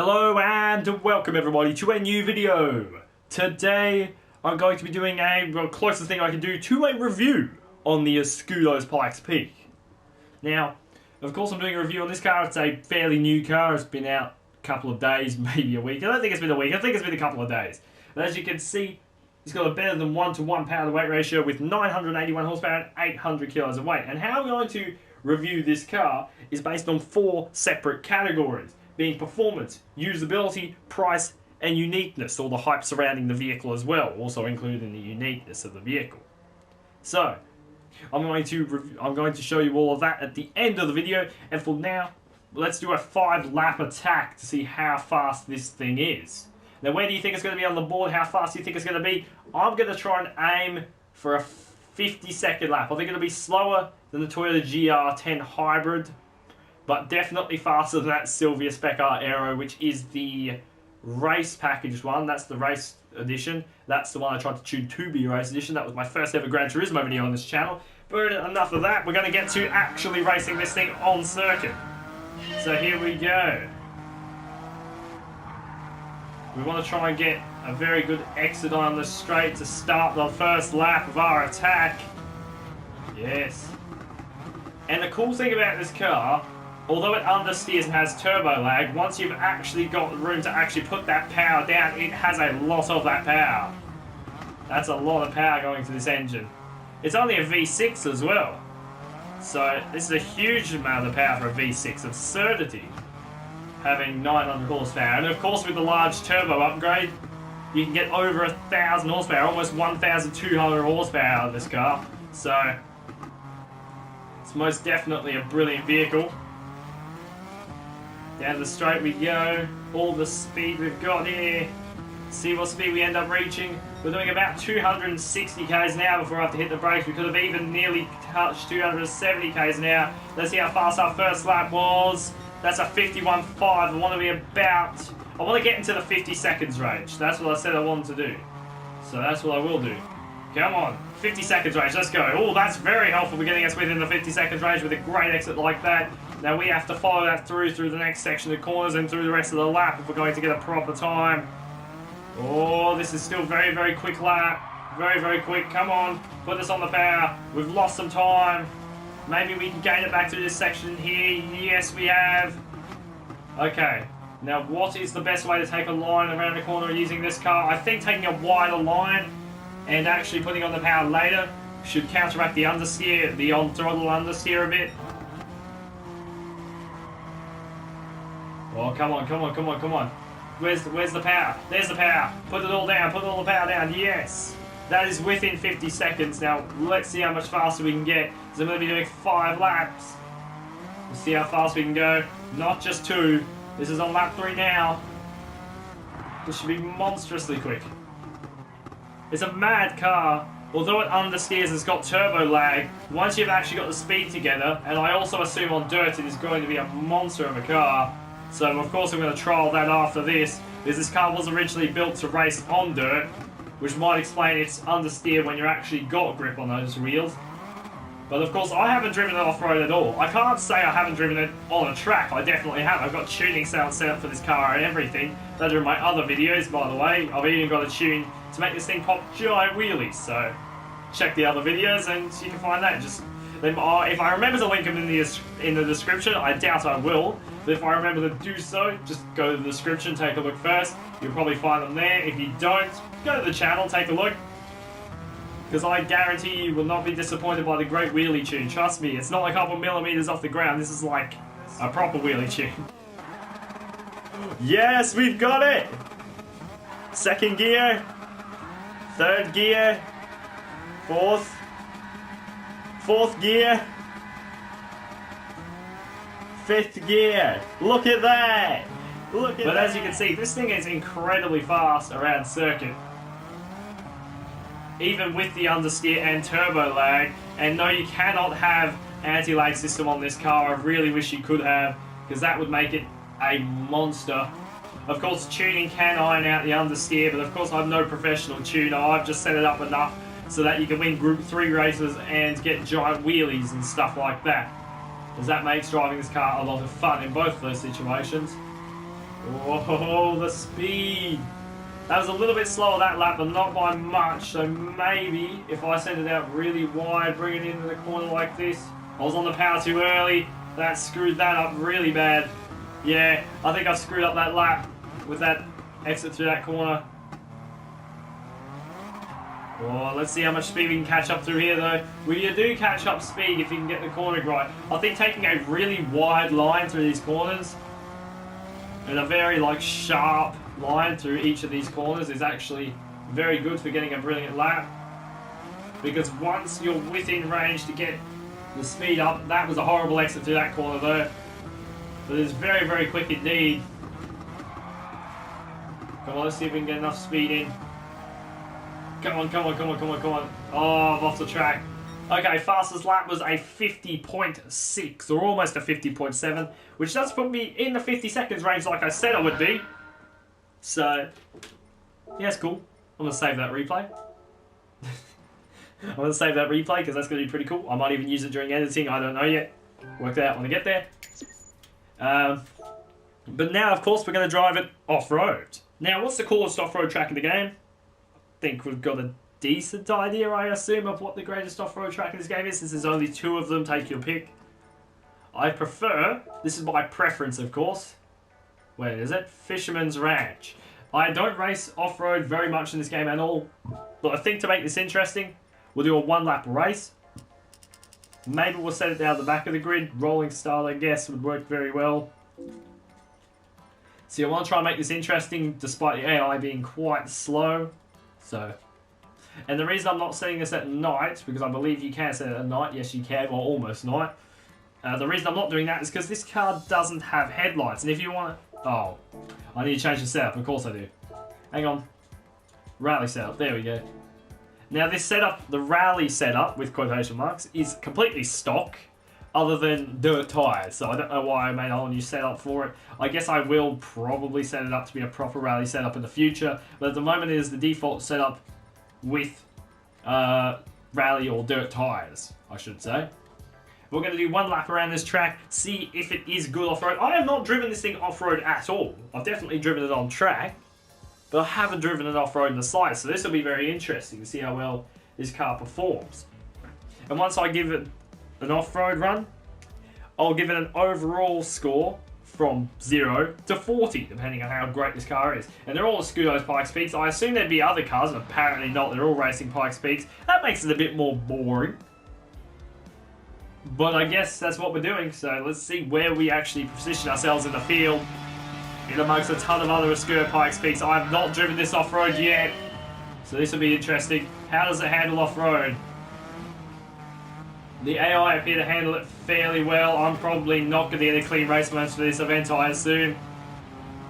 Hello and welcome everybody to a new video. Today I'm going to be doing closest thing I can do to a review on the Escudo Pikes Peak. Now, of course I'm doing a review on this car. It's a fairly new car. It's been out a couple of days, maybe a week. I don't think it's been a week. I think it's been a couple of days. But as you can see, it's got a better than 1-to-1 power to weight ratio with 981 horsepower and 800 kilos of weight. And how I'm going to review this car is based on 4 separate categories, being performance, usability, price, and uniqueness, all the hype surrounding the vehicle as well, also including the uniqueness of the vehicle. So, I'm going to show you all of that at the end of the video, and for now, let's do a 5-lap attack to see how fast this thing is. Now, where do you think it's going to be on the board? How fast do you think it's going to be? I'm going to try and aim for a 50-second lap. I think it'll be slower than the Toyota GR10 Hybrid, but definitely faster than that Silvia Spec R Aero, which is the race packaged one. That's the race edition. That's the one I tried to tune to be a race edition. That was my first ever Gran Turismo video on this channel. But enough of that. We're going to get to actually racing this thing on circuit. So here we go. We want to try and get a very good exit on the straight to start the first lap of our attack. Yes. And the cool thing about this car, although it understeers and has turbo lag, once you've actually got room to actually put that power down, it has a lot of that power. That's a lot of power going to this engine. It's only a V6 as well. So this is a huge amount of power for a V6. Absurdity. Having 900 horsepower. And of course with the large turbo upgrade, you can get over 1,000 horsepower, almost 1,200 horsepower out of this car. So it's most definitely a brilliant vehicle. Down the straight we go. All the speed we've got here. See what speed we end up reaching. We're doing about 260 k's an hour before I have to hit the brakes. We could have even nearly touched 270 k's an hour. Let's see how fast our first lap was. That's a 51.5. I want to get into the 50 seconds range. That's what I said I wanted to do. So that's what I will do. Come on. 50 seconds range. Let's go. Oh, that's very helpful for getting us within the 50 seconds range with a great exit like that. Now we have to follow that through the next section of corners and through the rest of the lap if we're going to get a proper time. Oh, this is still very, very quick lap. Very, very quick. Come on. Put this on the power. We've lost some time. Maybe we can gain it back through this section here. Yes, we have. Okay. Now, what is the best way to take a line around the corner using this car? I think taking a wider line and actually putting on the power later should counteract the understeer, the on-throttle understeer a bit. Oh, come on, come on, come on, come on. Where's the power? There's the power. Put it all down, put all the power down. Yes. That is within 50 seconds. Now, let's see how much faster we can get. So I'm going to be doing 5 laps. Let's see how fast we can go. Not just 2. This is on lap 3 now. This should be monstrously quick. It's a mad car. Although it understeers and it's got turbo lag, once you've actually got the speed together, and I also assume on dirt it is going to be a monster of a car. So of course I'm going to trial that after this, because this car was originally built to race on dirt, which might explain its understeer when you actually got grip on those wheels. But of course I haven't driven it off-road at all. I can't say I haven't driven it on a track, I definitely have. I've got tuning sounds set up for this car and everything. Those are in my other videos, by the way. I've even got a tune to make this thing pop giant wheelies, so check the other videos and you can find that. If I remember to link them in the description, I doubt I will, but if I remember to do so, just go to the description, take a look first. You'll probably find them there. If you don't, go to the channel, take a look, because I guarantee you will not be disappointed by the great wheelie tune. Trust me, it's not a couple millimeters off the ground. This is like a proper wheelie tune. Yes, we've got it! Second gear, third gear, fourth gear, fifth gear. Look at that! But as you can see, this thing is incredibly fast around circuit. Even with the understeer and turbo lag. And no, you cannot have anti-lag system on this car. I really wish you could have, because that would make it a monster. Of course, tuning can iron out the understeer, but of course I'm no professional tuner. I've just set it up enough so that you can win Group 3 races and get giant wheelies and stuff like that. Because that makes driving this car a lot of fun in both of those situations. Whoa, the speed. That was a little bit slower that lap, but not by much. So maybe if I send it out really wide, bring it into the corner like this. I was on the power too early. That screwed that up really bad. Yeah, I think I screwed up that lap with that exit through that corner. Oh, let's see how much speed we can catch up through here, though. You do catch up speed if you can get the corner right. I think taking a really wide line through these corners and a very sharp line through each of these corners is actually very good for getting a brilliant lap, because once you're within range to get the speed up, that was a horrible exit through that corner though, but it's very, very quick indeed. Come on, let's see if we can get enough speed in. Come on, come on, come on, come on, come on. Oh, I'm off the track. Okay, fastest lap was a 50.6, or almost a 50.7, which does put me in the 50 seconds range like I said I would be. So, yeah, it's cool. I'm going to save that replay. I'm going to save that replay because that's going to be pretty cool. I might even use it during editing. I don't know yet. Work that out when I get there. But now, of course, we're going to drive it off-road. Now, what's the coolest off-road track in the game? I think we've got a decent idea, I assume, of what the greatest off-road track in this game is, since there's only 2 of them. Take your pick. I prefer, this is my preference, of course. Where is it? Fisherman's Ranch. I don't race off-road very much in this game at all, but I think to make this interesting, we'll do a 1-lap race. Maybe we'll set it down the back of the grid. Rolling style, I guess, would work very well. See, I want to try and make this interesting, despite the AI being quite slow. So, and the reason I'm not setting this at night, because I believe you can set it at night. Yes, you can, or almost night. The reason I'm not doing that is because this car doesn't have headlights, and if you want... Oh, I need to change the setup. Of course I do. Hang on. Rally setup. There we go. Now this setup, the rally setup, with quotation marks, is completely stock, other than dirt tyres. So I don't know why I made a whole new setup for it. I guess I will probably set it up to be a proper rally setup in the future, but at the moment it is the default setup with rally or dirt tyres, I should say. We're going to do 1 lap around this track, see if it is good off-road. I have not driven this thing off-road at all. I've definitely driven it on track, but I haven't driven it off-road in the slightest, so this will be very interesting to see how well this car performs. And once I give it an off-road run, I'll give it an overall score from 0 to 40, depending on how great this car is. And they're all Escudo Pikes Peaks. I assume there'd be other cars, and apparently not. They're all racing Pikes Peaks. That makes it a bit more boring. But I guess that's what we're doing, so let's see where we actually position ourselves in the field, in amongst a ton of other Escudo Pikes Peaks. I have not driven this off-road yet, so this will be interesting. How does it handle off-road? The AI appear to handle it fairly well. I'm probably not going to get a clean race mode for this event, I assume.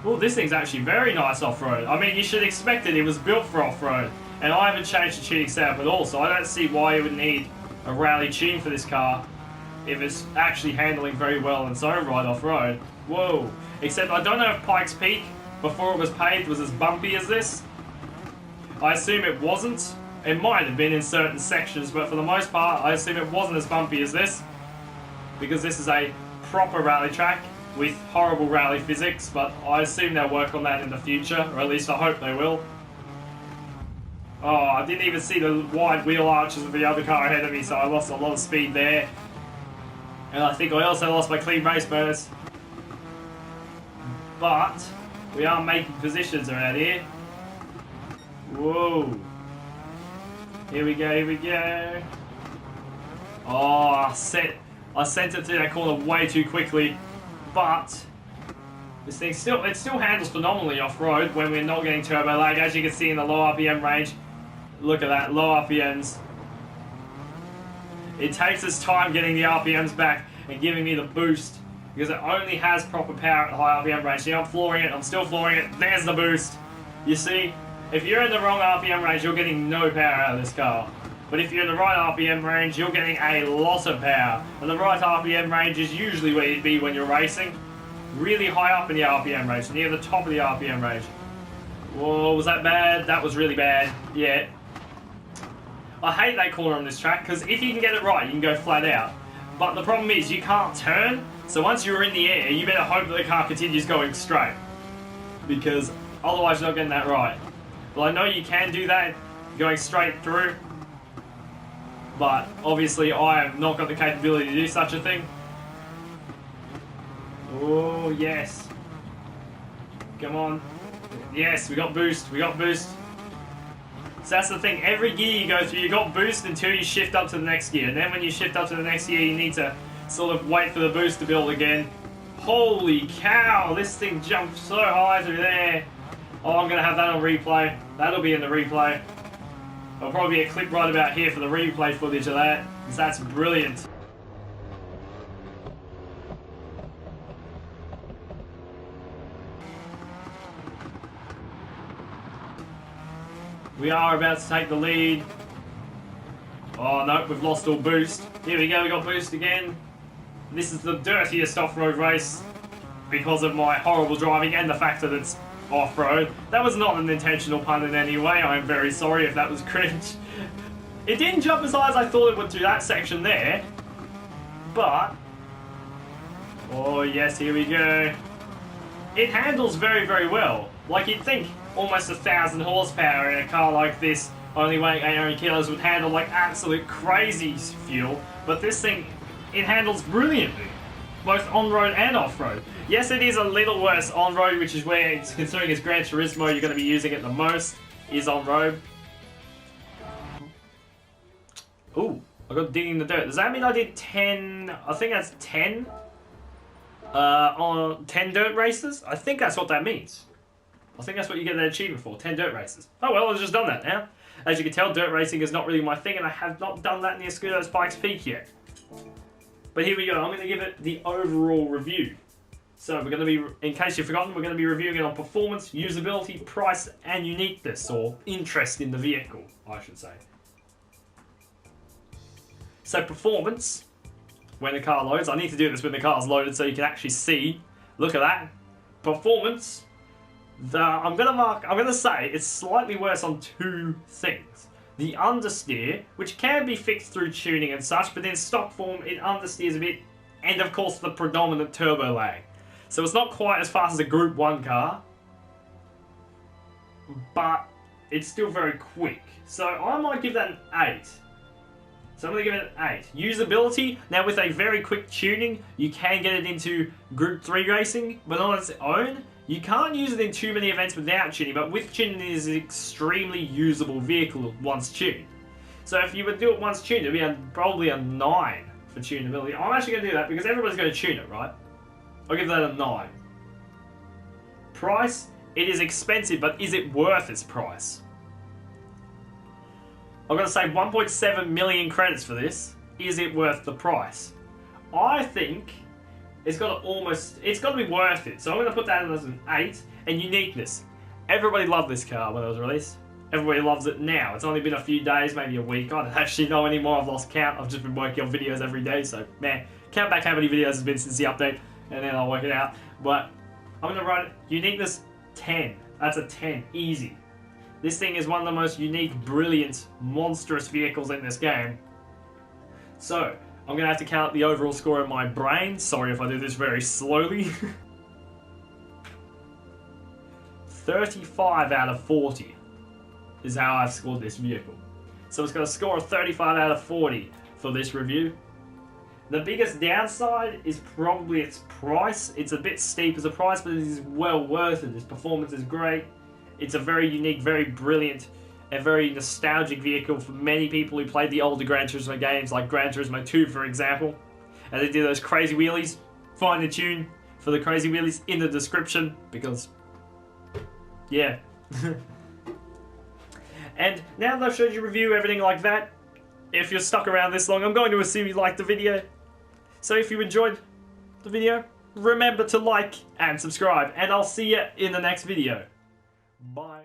Well, this thing's actually very nice off-road. I mean, you should expect it. It was built for off-road, and I haven't changed the tuning setup at all, so I don't see why you would need a rally tune for this car if it's actually handling very well in its own right off-road. Whoa. Except I don't know if Pikes Peak, before it was paved, was as bumpy as this. I assume it wasn't. It might have been in certain sections, but for the most part, I assume it wasn't as bumpy as this, because this is a proper rally track with horrible rally physics, but I assume they'll work on that in the future, or at least I hope they will. Oh, I didn't even see the wide wheel arches of the other car ahead of me, so I lost a lot of speed there. And I think I also lost my clean race bonus. But we are making positions around here. Whoa. Here we go, here we go. Oh, I sent it through that corner way too quickly. But this thing still handles phenomenally off-road when we're not getting turbo lag. As you can see in the low RPM range. Look at that, low RPMs. It takes its time getting the RPMs back and giving me the boost, because it only has proper power at high RPM range. See, I'm flooring it, I'm still flooring it. There's the boost. You see, if you're in the wrong RPM range, you're getting no power out of this car. But if you're in the right RPM range, you're getting a lot of power. And the right RPM range is usually where you'd be when you're racing. Really high up in the RPM range, near the top of the RPM range. Whoa, was that bad? That was really bad. Yeah. I hate that corner on this track, because if you can get it right, you can go flat out. But the problem is, you can't turn, so once you're in the air, you better hope that the car continues going straight. because otherwise you're not getting that right. Well, I know you can do that going straight through, but obviously I have not got the capability to do such a thing. Oh, yes. Come on. Yes, we got boost. We got boost. So that's the thing. Every gear you go through, you got boost until you shift up to the next gear. And then when you shift up to the next gear, you need to sort of wait for the boost to build again. Holy cow, this thing jumped so high through there. Oh, I'm going to have that on replay. That'll be in the replay. There'll probably be a clip right about here for the replay footage of that. Because that's brilliant. We are about to take the lead. Oh no, we've lost all boost. Here we go, we got boost again. This is the dirtiest off-road race because of my horrible driving and the fact that it's off-road. That was not an intentional pun in any way. I am very sorry if that was cringe. It didn't jump as high as I thought it would through that section there. But... oh yes, here we go. It handles very, very well. Like you'd think almost 1,000 horsepower in a car like this, only weighing 800 kilos, would handle like absolute crazy fuel. But this thing, it handles brilliantly, both on-road and off-road. Yes, it is a little worse on-road, which is where, considering it's Gran Turismo, you're going to be using it the most, is on-road. Ooh, I got digging in the dirt. Does that mean I did 10, I think that's 10, on 10 dirt races? I think that's what that means. I think that's what you get that achievement for, 10 dirt races. Oh well, I've just done that now. As you can tell, dirt racing is not really my thing, and I have not done that in the Escudo Pikes Peak yet. But here we go, I'm going to give it the overall review. So we're going to be, in case you've forgotten, we're going to be reviewing it on performance, usability, price, and uniqueness, or interest in the vehicle, I should say. So performance, when the car loads, I need to do this when the car's loaded so you can actually see. Look at that. Performance. I'm gonna say it's slightly worse on two things. The understeer, which can be fixed through tuning and such, but in stock form it understeers a bit, and of course the predominant turbo lag. So it's not quite as fast as a Group 1 car, but it's still very quick. So I might give that an 8. So I'm going to give it an 8. Usability, now with a very quick tuning, you can get it into Group 3 racing, but on its own, you can't use it in too many events without tuning, but with tuning it is an extremely usable vehicle once tuned. So if you would do it once tuned, it would be probably a 9 for tunability. I'm actually going to do that because everybody's going to tune it, right? I'll give that a 9. Price, it is expensive, but is it worth its price? I'm going to say 1.7 million credits for this. Is it worth the price? I think it's got to be worth it. So I'm going to put that as an 8. And uniqueness. Everybody loved this car when it was released. Everybody loves it now. It's only been a few days, maybe a week. I don't actually know anymore. I've lost count. I've just been working on videos every day. So, man, count back how many videos has been since the update. And then I'll work it out. But I'm going to write it. Uniqueness, 10. That's a 10. Easy. This thing is one of the most unique, brilliant, monstrous vehicles in this game. So, I'm going to have to count the overall score in my brain. Sorry if I do this very slowly. 35 out of 40 is how I've scored this vehicle. So it's got a score of 35 out of 40 for this review. The biggest downside is probably its price. It's a bit steep as a price, but it is well worth it. Its performance is great. It's a very unique, very brilliant, and very nostalgic vehicle for many people who played the older Gran Turismo games, like Gran Turismo 2, for example. And they did those crazy wheelies. Find the tune for the crazy wheelies in the description, because, yeah. And now that I've showed you review, everything like that, if you're stuck around this long, I'm going to assume you liked the video. So if you enjoyed the video, remember to like and subscribe, and I'll see you in the next video. Bye.